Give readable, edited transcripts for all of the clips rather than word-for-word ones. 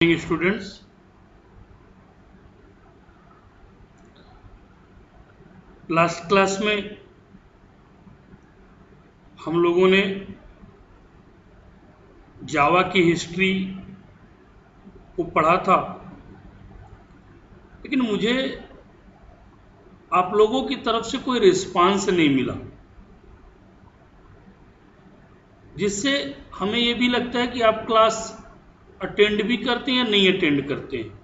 Students, last class में हम लोगों ने जावा की हिस्ट्री को पढ़ा था, लेकिन मुझे आप लोगों की तरफ से कोई रिस्पांस नहीं मिला, जिससे हमें ये भी लगता है कि आप क्लास अटेंड भी करते हैं या नहीं अटेंड करते हैं।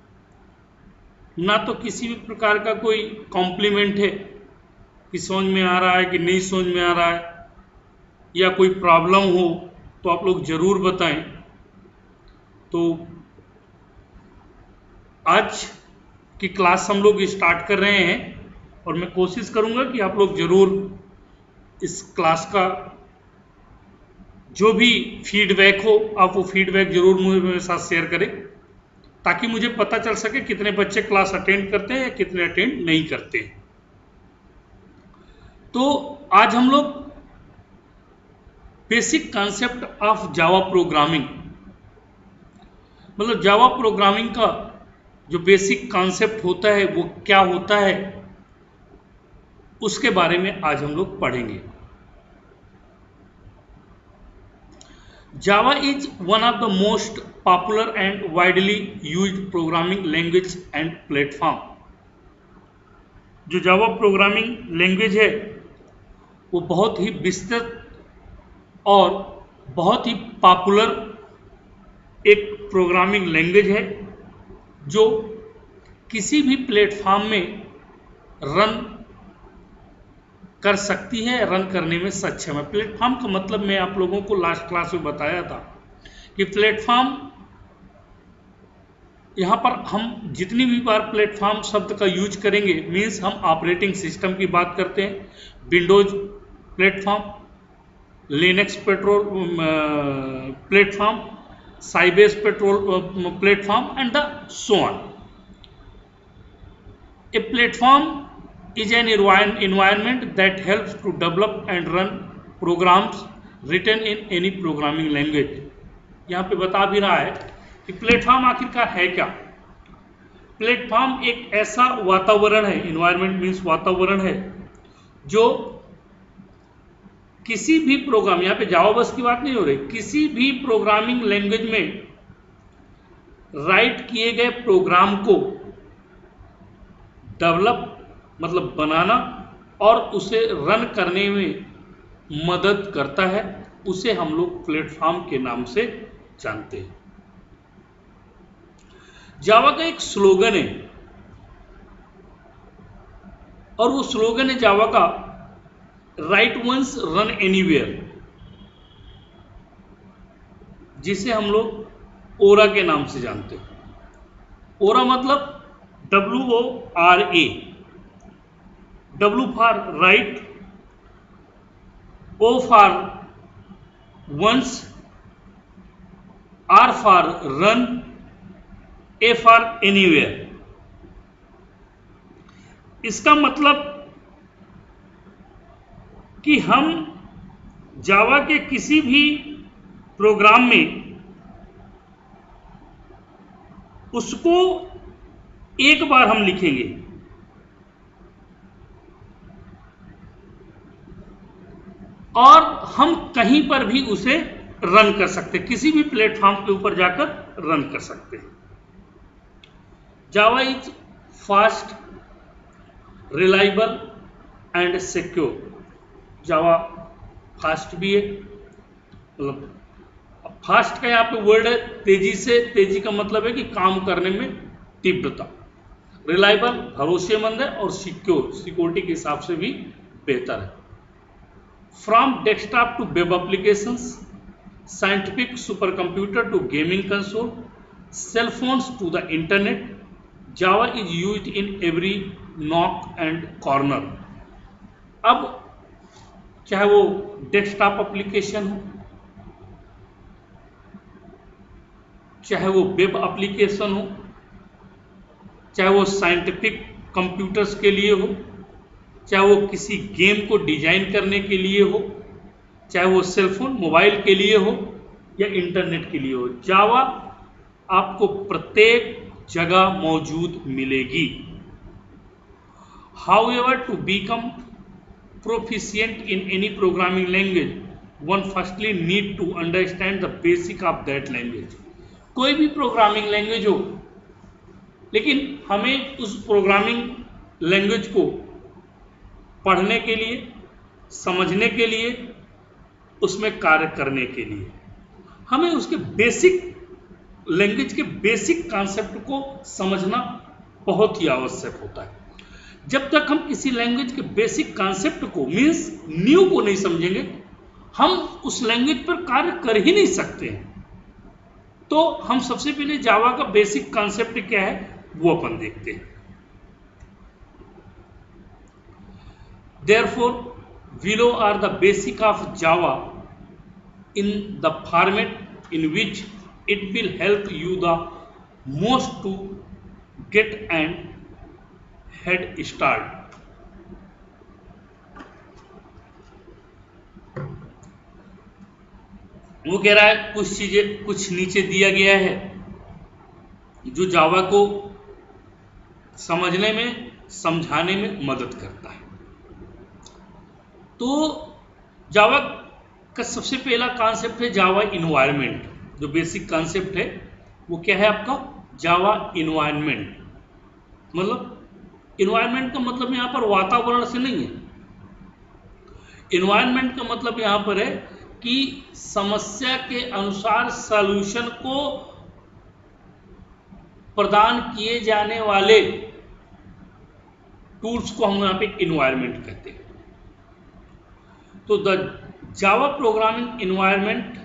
ना तो किसी भी प्रकार का कोई कॉम्प्लीमेंट है कि समझ में आ रहा है कि नहीं समझ में आ रहा है, या कोई प्रॉब्लम हो तो आप लोग ज़रूर बताएं। तो आज की क्लास हम लोग स्टार्ट कर रहे हैं और मैं कोशिश करूंगा कि आप लोग ज़रूर इस क्लास का जो भी फीडबैक हो आप वो फीडबैक ज़रूर मेरे साथ शेयर करें, ताकि मुझे पता चल सके कितने बच्चे क्लास अटेंड करते हैं या कितने अटेंड नहीं करते हैं। तो आज हम लोग basic concept of Java programming, मतलब जावा प्रोग्रामिंग का जो बेसिक कॉन्सेप्ट होता है वो क्या होता है, उसके बारे में आज हम लोग पढ़ेंगे। Java is one of the most popular and widely used programming language and platform. जो जावा प्रोग्रामिंग लैंग्वेज है वो बहुत ही विस्तृत और बहुत ही पॉपुलर एक प्रोग्रामिंग लैंग्वेज है, जो किसी भी प्लेटफॉर्म में रन कर सकती है, रन करने में सक्षम है। प्लेटफॉर्म का मतलब मैं आप लोगों को लास्ट क्लास में बताया था कि प्लेटफॉर्म, यहाँ पर हम जितनी भी बार प्लेटफॉर्म शब्द का यूज करेंगे मीन्स हम ऑपरेटिंग सिस्टम की बात करते हैं। Windows platform, Linux platform, Sybase platform and the so on. A platform is an environment that helps to develop and run programs written in any programming language। यहाँ पे बता भी रहा है कि प्लेटफॉर्म आखिरकार है क्या। प्लेटफॉर्म एक ऐसा वातावरण है, इन्वायरमेंट मीन्स वातावरण है, जो किसी भी प्रोग्राम, यहाँ पे जावा बस की बात नहीं हो रही, किसी भी प्रोग्रामिंग लैंग्वेज में राइट किए गए प्रोग्राम को डेवलप मतलब बनाना और उसे रन करने में मदद करता है, उसे हम लोग प्लेटफॉर्म के नाम से जानते हैं। जावा का एक स्लोगन है और वो स्लोगन है जावा का, राइट वंस रन एनीवेयर, जिसे हम लोग ओरा के नाम से जानते हैं। ओरा मतलब WORA, W for write, O for once, R for run, A for anywhere। इसका मतलब कि हम जावा के किसी भी प्रोग्राम में उसको एक बार हम लिखेंगे और हम कहीं पर भी उसे रन कर सकते हैं, किसी भी प्लेटफॉर्म के ऊपर जाकर रन कर सकते हैं। Java is fast, reliable and secure. Java fast भी है, मतलब फास्ट का यहाँ पे वर्ड है तेजी से, तेजी का मतलब है कि काम करने में तीव्रता। रिलायबल भरोसेमंद है और सिक्योर सिक्योरिटी के हिसाब से भी बेहतर है। From desktop to web applications, scientific supercomputer to gaming console, cell phones to the internet, Java is used in every nook and corner। अब चाहे वो डेस्कटॉप एप्लीकेशन हो, चाहे वो वेब एप्लीकेशन हो, चाहे वो साइंटिफिक कंप्यूटर्स के लिए हो, चाहे वो किसी गेम को डिजाइन करने के लिए हो, चाहे वो सेलफोन मोबाइल के लिए हो या इंटरनेट के लिए हो, जावा आपको प्रत्येक जगह मौजूद मिलेगी। However, to become proficient in any programming language, one firstly need to understand the basic of that language. कोई भी प्रोग्रामिंग लैंग्वेज हो, लेकिन हमें उस प्रोग्रामिंग लैंग्वेज को पढ़ने के लिए, समझने के लिए, उसमें कार्य करने के लिए हमें उसके बेसिक लैंग्वेज के बेसिक कॉन्सेप्ट को समझना बहुत ही आवश्यक होता है। जब तक हम किसी लैंग्वेज के बेसिक कॉन्सेप्ट को मीन्स न्यू को नहीं समझेंगे, हम उस लैंग्वेज पर कार्य कर ही नहीं सकते हैं। तो हम सबसे पहले जावा का बेसिक कॉन्सेप्ट क्या है वो अपन देखते हैं। Therefore, below are the basic of Java in the format in which it will help you the most to get and head start. वो कह रहा है कुछ चीजें कुछ नीचे दिया गया है जो जावा को समझने में, समझाने में मदद करता है। तो जावा का सबसे पहला कॉन्सेप्ट है जावा इन्वायरमेंट। जो बेसिक कॉन्सेप्ट है वो क्या है आपका? जावा इन्वायरमेंट। मतलब इन्वायरमेंट का मतलब यहां पर वातावरण से नहीं है। इन्वायरमेंट का मतलब यहां पर है कि समस्या के अनुसार सॉल्यूशन को प्रदान किए जाने वाले टूल्स को हम यहां पे इन्वायरमेंट कहते हैं। तो the Java programming environment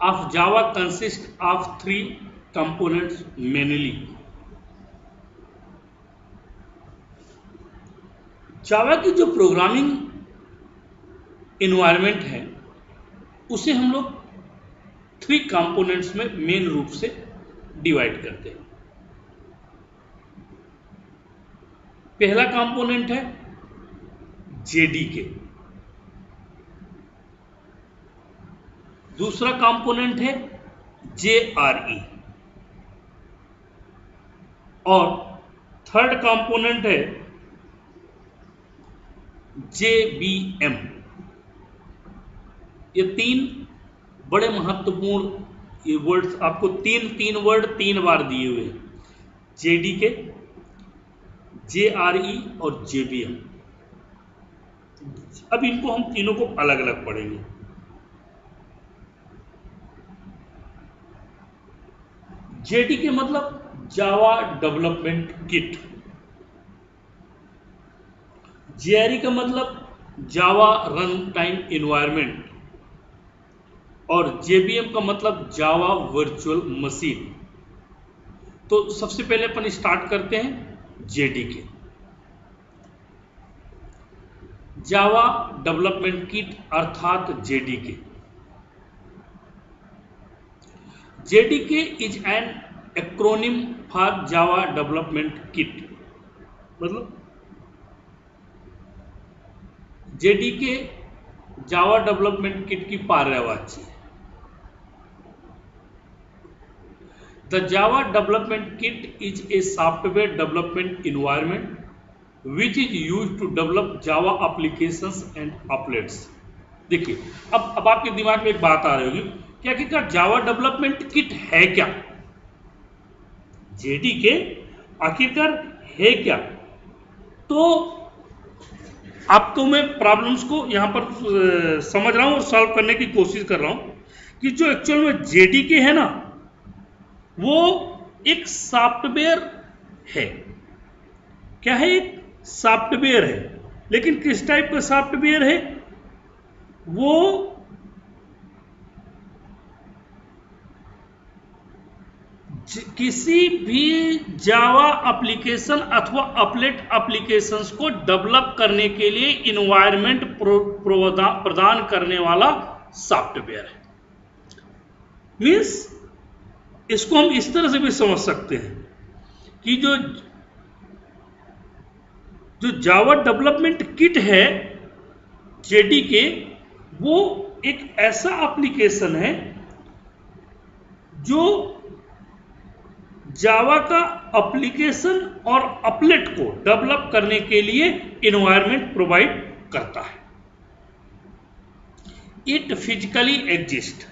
of Java consist of 3 components mainly. Java की जो प्रोग्रामिंग इन्वायरमेंट है उसे हम लोग 3 कंपोनेंट्स में मेन रूप से डिवाइड करते हैं। पहला कंपोनेंट है जेडीके, दूसरा कंपोनेंट है जेआरई और थर्ड कंपोनेंट है जेबीएम। ये 3 बड़े महत्वपूर्ण ये वर्ड्स आपको तीन वर्ड 3 बार दिए हुए हैं, जेडीके, जेआरई और जेबीएम। अब इनको हम तीनों को अलग अलग पढ़ेंगे। जेडीके मतलब जावा डेवलपमेंट किट, जेआरई का मतलब जावा रन टाइम इन्वायरमेंट और जेबीएम का मतलब जावा वर्चुअल मशीन। तो सबसे पहले अपन स्टार्ट करते हैं जेडीके, जावा डेवलपमेंट किट अर्थात JDK. JDK is an acronym for Java development kit. मतलब जेडीके जावा डेवलपमेंट किट की पर्यायवाची है। The Java development kit is a software development environment which is used to develop Java applications and applets। देखिए अब आपके दिमाग में एक बात आ रही होगी कि आखिरकार जावा डेवलपमेंट किट है क्या, जेडीके आखिरकार है क्या। तो आपको मैं प्रॉब्लम्स को यहां पर समझ रहा हूं और सॉल्व करने की कोशिश कर रहा हूं कि जो एक्चुअल में जेडीके है ना वो एक सॉफ्टवेयर है। क्या है? एक सॉफ्टवेयर है, लेकिन किस टाइप का सॉफ्टवेयर है? वो किसी भी जावा एप्लीकेशन अथवा अपलेट एप्लीकेशंस को डेवलप करने के लिए इन्वायरमेंट प्रदान करने वाला सॉफ्टवेयर है। मीन्स इसको हम इस तरह से भी समझ सकते हैं कि जो जावा डेवलपमेंट किट है जेडीके, वो एक ऐसा एप्लीकेशन है जो जावा का एप्लीकेशन और अपलेट को डेवलप करने के लिए एनवायरनमेंट प्रोवाइड करता है। इट फिजिकली एग्जिस्ट,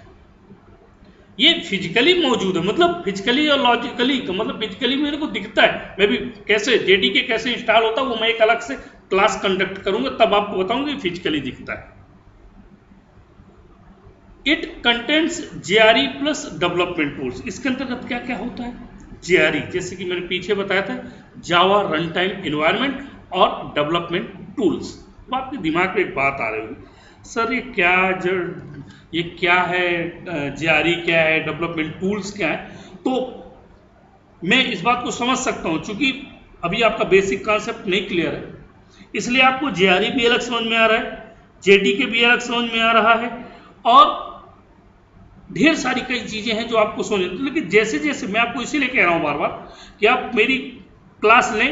ये फिजिकली मौजूद है, मतलब फिजिकली और लॉजिकली का मतलब फिजिकली मेरे को दिखता है। मैं भी कैसे जेडीके कैसे इंस्टॉल होता है वो मैं एक अलग से क्लास कंडक्ट करूंगा, तब आपको बताऊंगा फिजिकली दिखता है। It contents JRE plus development tools. इसके अंतर्गत क्या क्या होता है? जेआरई, जैसे कि मैंने पीछे बताया था, जावा रन टाइम एनवायरनमेंट और डेवलपमेंट टूल्स। तो आपके दिमाग में एक बात आ रही होगी, सर ये क्या है, जेआरई क्या है, डेवलपमेंट टूल्स क्या है? तो मैं इस बात को समझ सकता हूं, क्योंकि अभी आपका बेसिक कॉन्सेप्ट नहीं क्लियर है, इसलिए आपको जेआरई भी अलग समझ में आ रहा है, जेडीके भी अलग समझ में आ रहा है, और ढेर सारी कई चीजें हैं जो आपको समझ। लेकिन जैसे जैसे मैं आपको इसीलिए कह रहा हूं बार बार कि आप मेरी क्लास लें,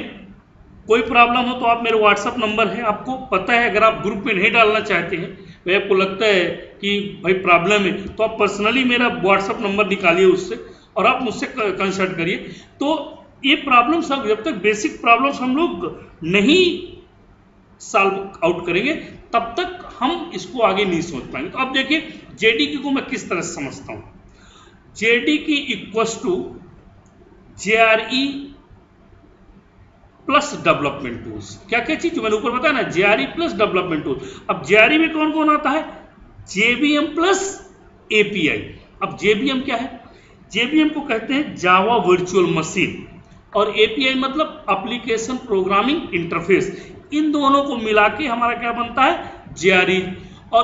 कोई प्रॉब्लम हो तो आप मेरे व्हाट्सअप नंबर है, आपको पता है, अगर आप ग्रुप में नहीं डालना चाहते हैं, तो आपको लगता है कि भाई प्रॉब्लम है, तो आप पर्सनली मेरा व्हाट्सअप नंबर निकालिए उससे और आप मुझसे कंसल्ट करिए। तो ये प्रॉब्लम सब, जब तक बेसिक प्रॉब्लम्स हम लोग नहीं सॉल्व आउट करेंगे तब तक हम इसको आगे नहीं समझ पाएंगे। तो अब देखिए जेडीके को मैं किस तरह से समझता हूं। JDK equals to JRE plus development tools. क्या क्या चीज मैंने ऊपर बताया ना, जेआरई प्लस डेवलपमेंट टूल। अब जेआरई में कौन कौन आता है? JVM plus API. अब जेबीएम क्या है? जेबीएम को कहते हैं जावा वर्चुअल मशीन, और एपीआई मतलब एप्लीकेशन प्रोग्रामिंग इंटरफेस। इन दोनों को मिला के हमारा क्या बनता है? जेआरई। और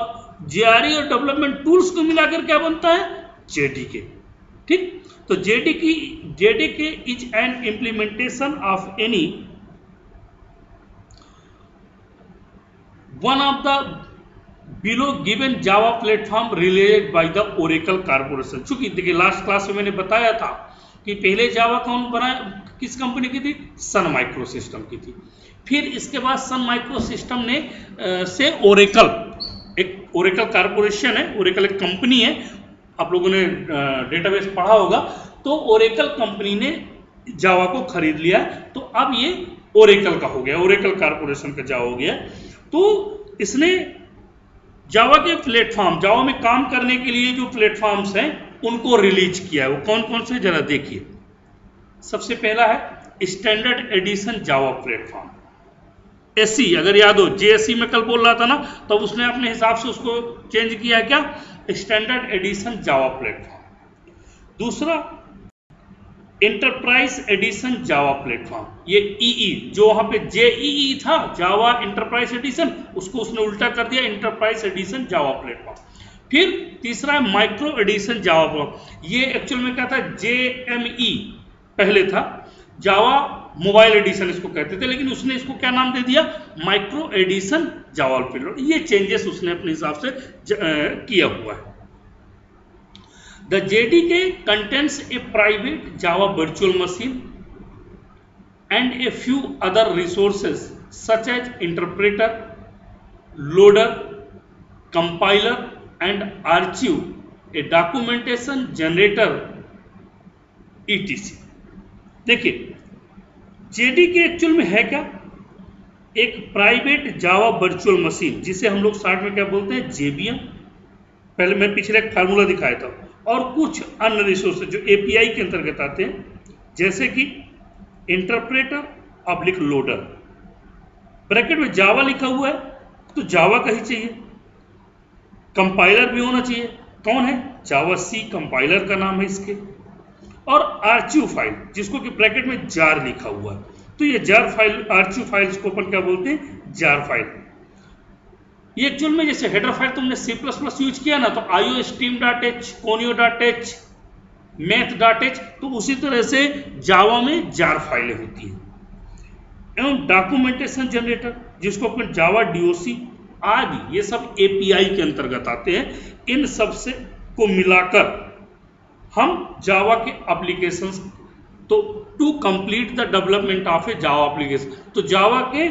जेआरई और डेवलपमेंट टूल्स को मिलाकर क्या बनता है? जेडीके। ठीक, तो JDK is an implementation of any one of the below given Java platform related by the Oracle corporation. चूंकि देखिए लास्ट क्लास में मैंने बताया था कि पहले जावा कौन बनाया, किस कंपनी की थी? सन माइक्रो सिस्टम की थी। फिर इसके बाद सन माइक्रो सिस्टम ने से ओरेकल, एक ओरेकल कॉर्पोरेशन है, ओरेकल एक कंपनी है, आप लोगों ने डेटाबेस पढ़ा होगा, तो ओरेकल कंपनी ने जावा को खरीद लिया, तो अब ये ओरेकल का हो गया, ओरेकल कॉर्पोरेशन का जावा हो गया। तो इसने जावा के प्लेटफॉर्म, जावा में काम करने के लिए जो प्लेटफॉर्म्स हैं उनको रिलीज किया है। वो कौन कौन से, जरा देखिए। सबसे पहला है standard addition Java platform, SC. अगर याद हो, जेएससी में कल बोल रहा था ना, तब उसने अपने हिसाब से उसको चेंज किया, क्या? Standard addition Java platform. दूसरा एंटरप्राइज एडिशन जावा प्लेटफॉर्म, ये ईई, जो वहां पे जेईई था, जावा एंटरप्राइज एडिशन, उसको उसने उल्टा कर दिया, एंटरप्राइज एडिशन जावा प्लेटफॉर्म। फिर तीसरा है माइक्रो एडिशन जावा प्लेटफॉर्म। ये एक्चुअल में क्या था? जेएमई पहले था, जावा मोबाइल एडिशन इसको कहते थे, लेकिन उसने इसको क्या नाम दे दिया? Micro edition Java platform. ये चेंजेस उसने अपने हिसाब से किया हुआ है। The JDK contains a private Java virtual machine and a few other resources such as interpreter, loader, compiler and archive, a documentation generator, etc. देखिए JDK एक्चुअल में है क्या? एक प्राइवेट जावा वर्चुअल मशीन, जिसे हम लोग शॉर्ट में क्या बोलते हैं? जेबीएम। पहले मैं पिछले एक फार्मूला दिखाया था, और कुछ अन्य रिसोर्सेज जो एपीआई के अंतर्गत आते हैं, जैसे कि इंटरप्रेटर पब्लिक लोडर। ब्रैकेट में जावा लिखा हुआ है तो जावा का ही चाहिए, कंपाइलर भी होना चाहिए। कौन है? जावा सी कंपाइलर का नाम है इसके। और आर्चिव फाइल, जिसको कि ब्रैकेट में जार लिखा हुआ है, तो ये जार फाइल, आर्चिव फाइल्स को अपन क्या बोलते हैं? Jar file. ये एक्चुअल में जैसे हेडर फाइल तुमने C++ यूज किया ना, तो iostream.h, conio.h, math.h, तो उसी तरह से जावा में जार फाइलें होती हैं। एवं डॉक्यूमेंटेशन जनरेटर, जिसको अपन जावा डीओसी आदि, ये सब एपीआई के अंतर्गत आते हैं। इन सब से को मिलाकर हम जावा के एप्लीकेशंस, तो to complete the development of a Java application, तो जावा के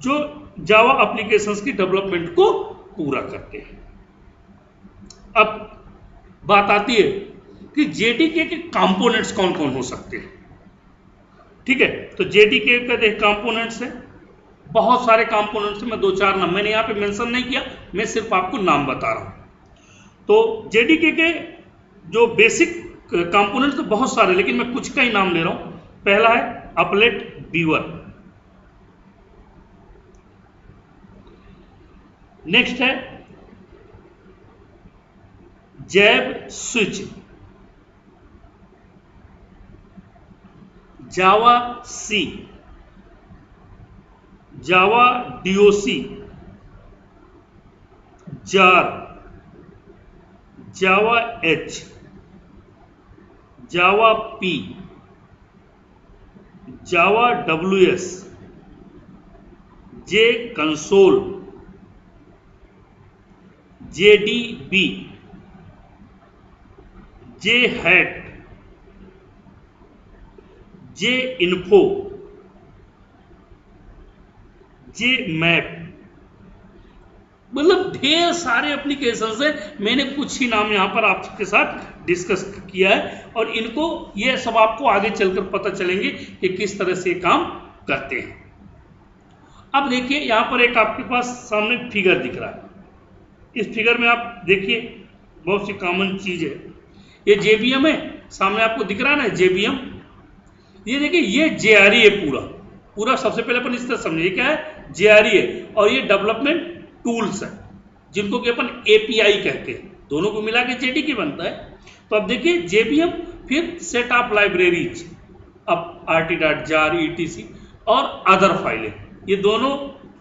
जो जावा एप्लीकेशंस की डेवलपमेंट को पूरा करते हैं। अब बात आती है कि जेडीके के कंपोनेंट्स कौन कौन हो सकते हैं। ठीक है, तो जेडीके का देख कंपोनेंट्स है, बहुत सारे कंपोनेंट्स हैं, मैं 2-4 नाम मैंने यहाँ पे मेंशन नहीं किया, मैं सिर्फ आपको नाम बता रहा हूँ। तो जेडीके के जो बेसिक कंपोनेंट्स तो बहुत सारे, लेकिन मैं कुछ का ही नाम ले रहा हूँ। पहला है अपलेट बीवर, नेक्स्ट है जैब स्विच, जावा सी, जावा डीओसी, जार, जावा एच, जावा पी, जावा डब्ल्यूएस, जे कंसोल, जेडीबी, जे हैट, जे इन्फो, जे मैप, मतलब ढेर सारे एप्लीकेशन है। मैंने कुछ ही नाम यहां पर आपके साथ डिस्कस किया है, और इनको ये सब आपको आगे चलकर पता चलेंगे कि किस तरह से काम करते हैं। अब देखिए यहां पर एक आपके पास सामने फिगर दिख रहा है। इस फिगर में आप देखिए बहुत सी कॉमन चीज है। ये जेबीएम है, सामने आपको दिख रहा है ना जेबीएम। ये देखिए ये जेआरई है पूरा पूरा। सबसे पहले अपन इस तरह समझिए क्या है, जेआरई है, और ये डेवलपमेंट टूल्स है जिनको कि अपन एपीआई कहते हैं। दोनों को मिला के जेडीके बनता है। तो अब देखिए जेबीएम, फिर सेट ऑफ लाइब्रेरीज, अब rt.jar, etc और अदर फाइलें, ये दोनों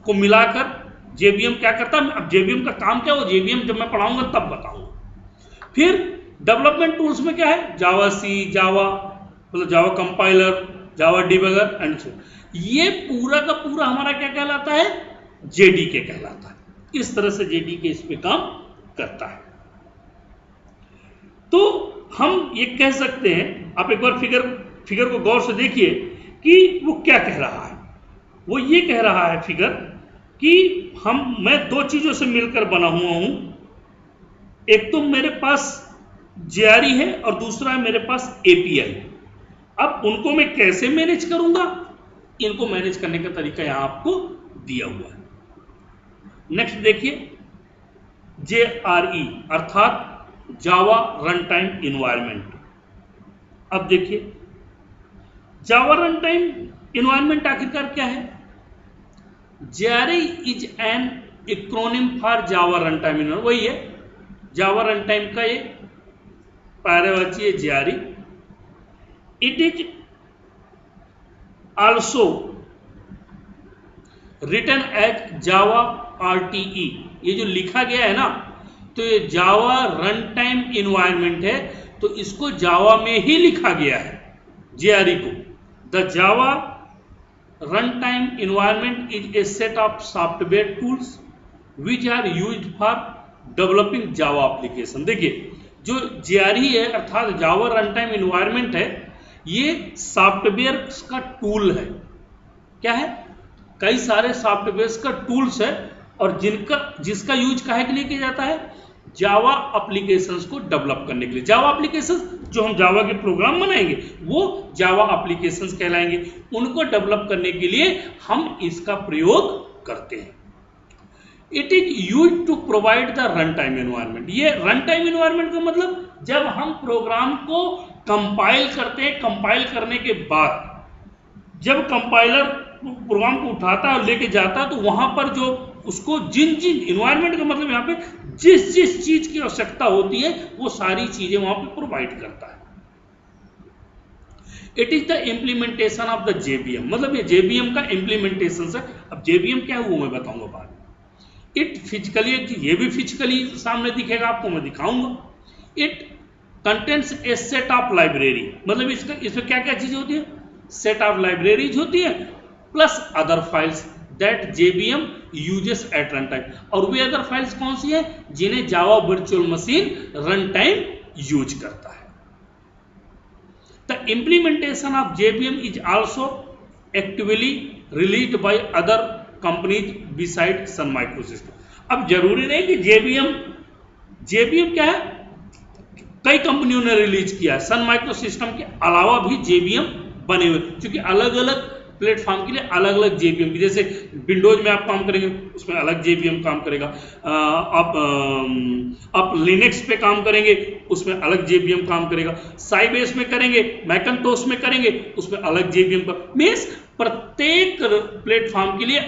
को मिलाकर जेबीएम क्या करता है। अब जेबीएम का काम क्या हो, जेबीएम जब मैं पढ़ाऊंगा तब बताऊंगा। फिर डेवलपमेंट टूल्स में क्या है, जावा सी, जावा मतलब Java compiler, Java debugger and so. ये पूरा का पूरा हमारा क्या कहलाता है, जेडीके कहलाता है। इस तरह से जेडीके इस पे काम करता है। तो हम ये कह सकते हैं, आप एक बार फिगर को गौर से देखिए कि वो क्या कह रहा है। वो ये कह रहा है फिगर कि मैं दो चीजों से मिलकर बना हुआ हूं। एक तो मेरे पास जेआरई है और दूसरा है मेरे पास एपीआई। अब उनको मैं कैसे मैनेज करूंगा, इनको मैनेज करने का तरीका यहां आपको दिया हुआ है। नेक्स्ट देखिए जेआरई अर्थात जावा रन टाइम इन्वायरमेंट। अब देखिए जावा रन टाइम इन्वायरमेंट आखिरकार क्या है। JRE is an acronym for Java run time environment. वही है जावा रन टाइम का ये पर्यायवाची है JRE. It is also written as Java RTE. ये जो लिखा गया है ना, तो ये जावा रन टाइम इन्वायरमेंट है, तो इसको जावा में ही लिखा गया है जेआरई को। The Java run time environment is a set of software tools which are used for developing Java application. देखिए जो जेआरई है अर्थात जावा रन टाइम इन्वायरमेंट है, ये सॉफ्टवेयर का टूल है। क्या है, कई सारे सॉफ्टवेयर का टूल्स है, और जिसका यूज काहे के लिए किया जाता है, जावा एप्लीकेशंस को डेवलप करने के लिए। जावा एप्लीकेशंस जो हम जावा के प्रोग्राम बनाएंगे वो जावा एप्लीकेशंस कहलाएंगे। उनको डेवलप करने के लिए हम इसका प्रयोग करते हैं। It is use to provide the run time environment. ये रन टाइम एनवायरनमेंट का मतलब जब हम प्रोग्राम को कंपाइल करते हैं, कंपाइल करने के बाद जब कंपाइलर प्रोग्राम को उठाता है और लेके जाता है, तो वहां पर जो उसको जिन इन्वायरमेंट का मतलब यहाँ पे जिस चीज की आवश्यकता होती है वो सारी चीजें वहां पे प्रोवाइड करता है। It is the implementation of the JVM, मतलब ये जेबीएम का इम्प्लीमेंटेशन है। अब जेबीएम क्या है वो मैं बताऊंगा बाद में। इट फिजिकली, ये भी फिजिकली सामने दिखेगा आपको, मैं दिखाऊंगा। It contents A set of library, मतलब इसमें क्या क्या चीजें होती है, सेट ऑफ लाइब्रेरीज होती है plus other files that JVM uses at run time. और वे अदर फाइल्स कौन सी है, जिन्हें Java virtual machine run time use करता है। The implementation of JVM is also actively released by other companies beside Sun Microsystem. अब जरूरी नहीं कि JVM क्या है, कई कंपनियों ने रिलीज किया है। सन माइक्रो सिस्टम के अलावा भी जेबीएम बने हुए, क्योंकि अलग अलग प्लेटफॉर्म के लिए अलग अलग जेबीएम, जैसे विंडोज में आप काम करेंगे उसमें अलग जेबीएम काम करेगा, आप लिनक्स पे काम करेंगे उसमें अलग जेबीएम काम करेगा, साइबेस में करेंगे, मैकन्टोस में करेंगे उसमें अलग जेबीएम का, मीन्स प्रत्येक प्लेटफॉर्म के लिए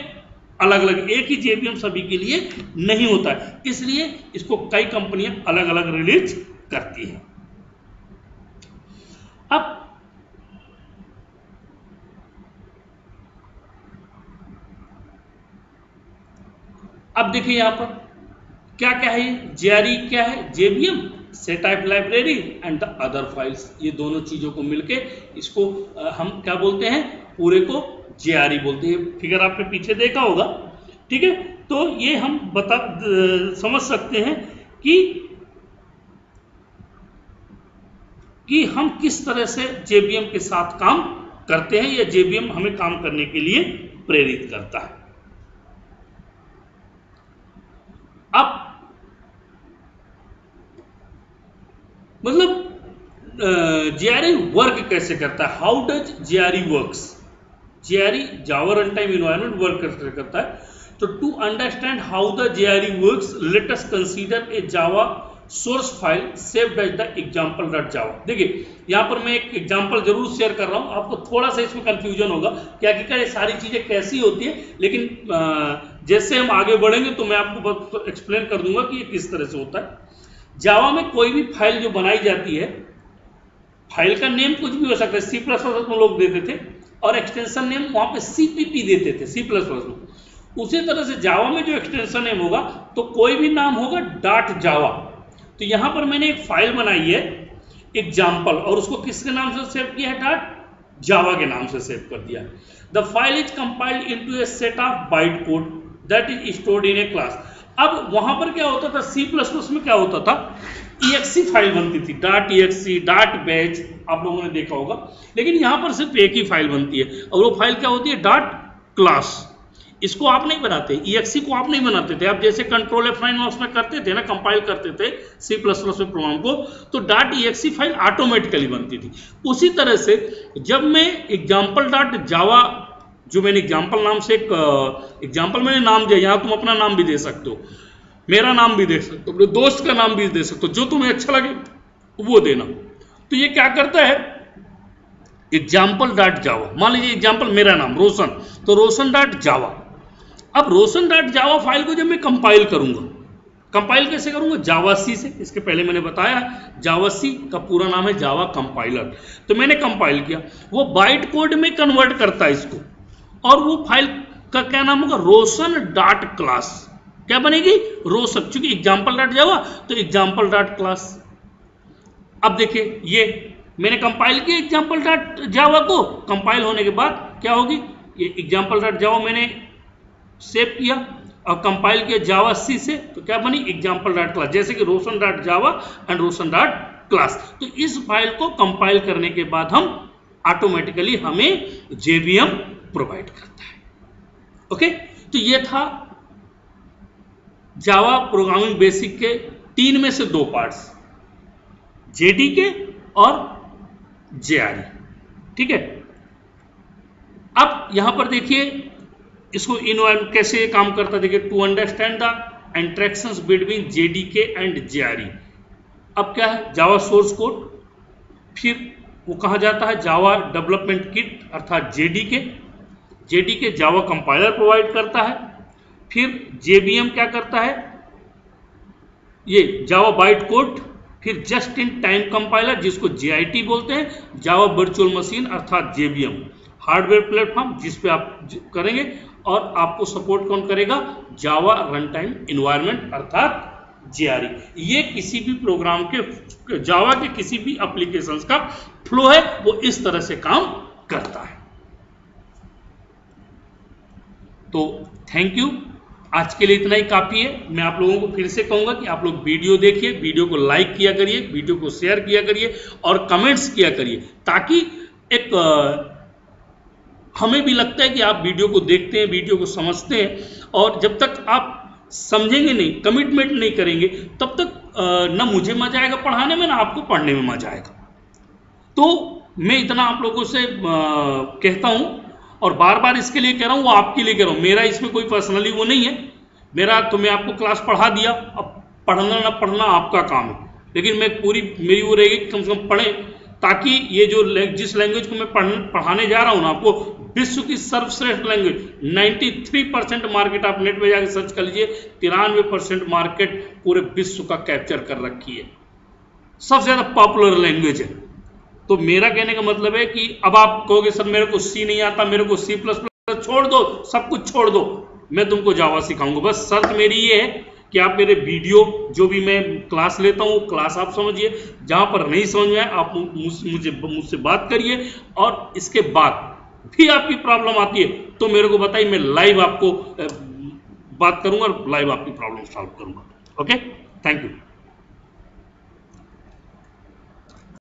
अलग अलग, एक ही जेबीएम सभी के लिए नहीं होता है, इसलिए इसको कई कंपनियां अलग अलग रिलीज करती है। अब देखिए यहां पर क्या क्या है, जेआरई क्या है, JVM set type library and the other files, ये दोनों चीजों को मिलके इसको हम क्या बोलते हैं, पूरे को जेआरई बोलते हैं। फिगर आपने पीछे देखा होगा, ठीक है। तो ये हम समझ सकते हैं कि हम किस तरह से जेबीएम के साथ काम करते हैं, या जेबीएम हमें काम करने के लिए प्रेरित करता है। अब मतलब जेआरई वर्क कैसे करता है, how does JRE works, JRE Java run time environment work कैसे करता है। तो to understand how the JRE works, let us consider a Java source file saved as the example.java। देखिए यहां पर मैं एक एग्जांपल जरूर शेयर कर रहा हूं, आपको थोड़ा सा इसमें कंफ्यूजन होगा कि आखिरकार ये सारी चीजें कैसी होती है, लेकिन जैसे हम आगे बढ़ेंगे तो मैं आपको बहुत एक्सप्लेन कर दूंगा कि ये किस तरह से होता है। जावा में कोई भी फाइल जो बनाई जाती है, फाइल का नेम कुछ भी हो सकता है, सी प्लस प्लस में लोग देते थे और एक्सटेंशन नेम वहां पे सीपीपी देते थे सी प्लस प्लस में। उसी तरह से जावा में जो एक्सटेंशन नेम होगा तो कोई भी नाम होगा डॉट जावा। तो यहां पर मैंने एक फाइल बनाई है एग्जाम्पल, और उसको किसके नाम से सेव किया है, डॉट जावा के नाम से सेव कर दिया। The file is compiled into A set of byte code that is stored in A class. अब वहां पर क्या होता था, सी प्लस प्लस में क्या होता था, EXE फाइल बनती थी, डॉट EXE डॉट बैच, आप लोगों ने देखा होगा। लेकिन यहां पर सिर्फ एक ही फाइल बनती है, और वो फाइल क्या होती है, डॉट क्लास। इसको आप नहीं बनाते, EXE को आप नहीं बनाते थे, आप जैसे कंट्रोल F9 में उसमें करते थे ना, कंपाइल करते थे सी प्लस प्लस में प्रोग्राम को, तो डॉट EXE फाइल ऑटोमेटिकली बनती थी। उसी तरह से जब मैं एग्जाम्पल डॉट जावा, जो मैंने एग्जाम्पल नाम से एक एग्जाम्पल मैंने नाम दिया, यहां तुम अपना नाम भी दे सकते हो, मेरा नाम भी दे सकते हो, अपने दोस्त का नाम भी दे सकते हो, जो तुम्हें अच्छा लगे वो देना। तो ये क्या करता है, एग्जाम्पल डॉट जावा, मान लीजिए एग्जाम्पल मेरा नाम रोशन, तो रोशन डॉट जावा। अब रोशन डॉट जावा फाइल को जब मैं कंपाइल करूंगा, कंपाइल कैसे करूंगा, जावासी से, इसके पहले मैंने बताया जावासी का पूरा नाम है जावा कंपाइलर। तो मैंने कंपाइल किया, वो बाइट कोड में कन्वर्ट करता है इसको, और वो फाइल का क्या नाम होगा, रोशन डॉट क्लास। क्या बनेगी, रोशन, चूंकि एग्जाम्पल डॉट जावा तो एग्जाम्पल डॉट क्लास। अब देखिए ये मैंने कंपाइल किया एग्जाम्पल डॉट जावा को, कंपाइल होने के बाद क्या होगी, ये एग्जाम्पल डॉट जावा मैंने सेव किया और कंपाइल किया जावा सी से, तो क्या बनी, एग्जाम्पल डॉट क्लास, जैसे कि Roshan dot Java and Roshan dot class. तो इस फाइल को कंपाइल करने के बाद हम ऑटोमेटिकली हमें जेबीएम प्रोवाइड करता है। ओके, तो ये था जावा प्रोग्रामिंग बेसिक के 3 में से 2 पार्ट्स, जेडीके और जेआरई। ठीक है, अब यहां पर देखिए इसको इन्वायरमेंट कैसे काम करता है, देखिए to understand the interactions between JDK and JRE. अब क्या है, जावा सोर्स कोड, फिर वो कहा जाता है जावा डेवलपमेंट किट अर्थात JDK, JDK Java compiler provide करता है, फिर जेबीएम क्या करता है, ये जावा बाइट कोड, फिर जस्ट इन टाइम कंपाइलर जिसको जेआईटी बोलते हैं, जावा वर्चुअल मशीन अर्थात जेबीएम हार्डवेयर प्लेटफॉर्म जिस पे आप करेंगे, और आपको सपोर्ट कौन करेगा, जावा रन टाइम इन्वायरमेंट अर्थात जेआरई। ये किसी भी प्रोग्राम के, जावा के किसी भी एप्लीकेशंस का फ्लो है, वो इस तरह से काम करता है। तो थैंक यू, आज के लिए इतना ही काफी है। मैं आप लोगों को फिर से कहूंगा कि आप लोग वीडियो देखिए, वीडियो को लाइक किया करिए, वीडियो को शेयर किया करिए और कमेंट्स किया करिए, ताकि एक हमें भी लगता है कि आप वीडियो को देखते हैं, वीडियो को समझते हैं, और जब तक आप समझेंगे नहीं, कमिटमेंट नहीं करेंगे, तब तक ना मुझे मजा आएगा पढ़ाने में, ना आपको पढ़ने में मजा आएगा। तो मैं इतना आप लोगों से कहता हूं, और बार बार इसके लिए कह रहा हूं, वो आपके लिए कह रहा हूं, मेरा इसमें कोई पर्सनली वो नहीं है। मेरा तो मैं आपको क्लास पढ़ा दिया, अब पढ़ना ना पढ़ना आपका काम है, लेकिन मैं पूरी मेरी वो रहेगी कम से कम पढ़ें, ताकि ये जो जिस लैंग्वेज को मैं पढ़ाने जा रहा हूं ना आपको, विश्व की सर्वश्रेष्ठ लैंग्वेज, 93% मार्केट, आप नेट पे जाकर सर्च कर लीजिए, 93% मार्केट पूरे विश्व का कैप्चर कर रखी है, सबसे ज्यादा पॉपुलर लैंग्वेज है। तो मेरा कहने का मतलब है कि अब आप कहोगे सर मेरे को सी नहीं आता, मेरे को C++ छोड़ दो, सब कुछ छोड़ दो, मैं तुमको जावा सिखाऊंगा। बस शर्त मेरी ये है कि आप मेरे वीडियो जो भी मैं क्लास लेता हूँ क्लास आप समझिए, जहां पर नहीं समझ में आए आप मुझसे बात करिए, और इसके बाद भी आपकी प्रॉब्लम आती है तो मेरे को बताइए, मैं लाइव आपको बात करूंगा और लाइव आपकी प्रॉब्लम सॉल्व करूंगा। Okay, thank you.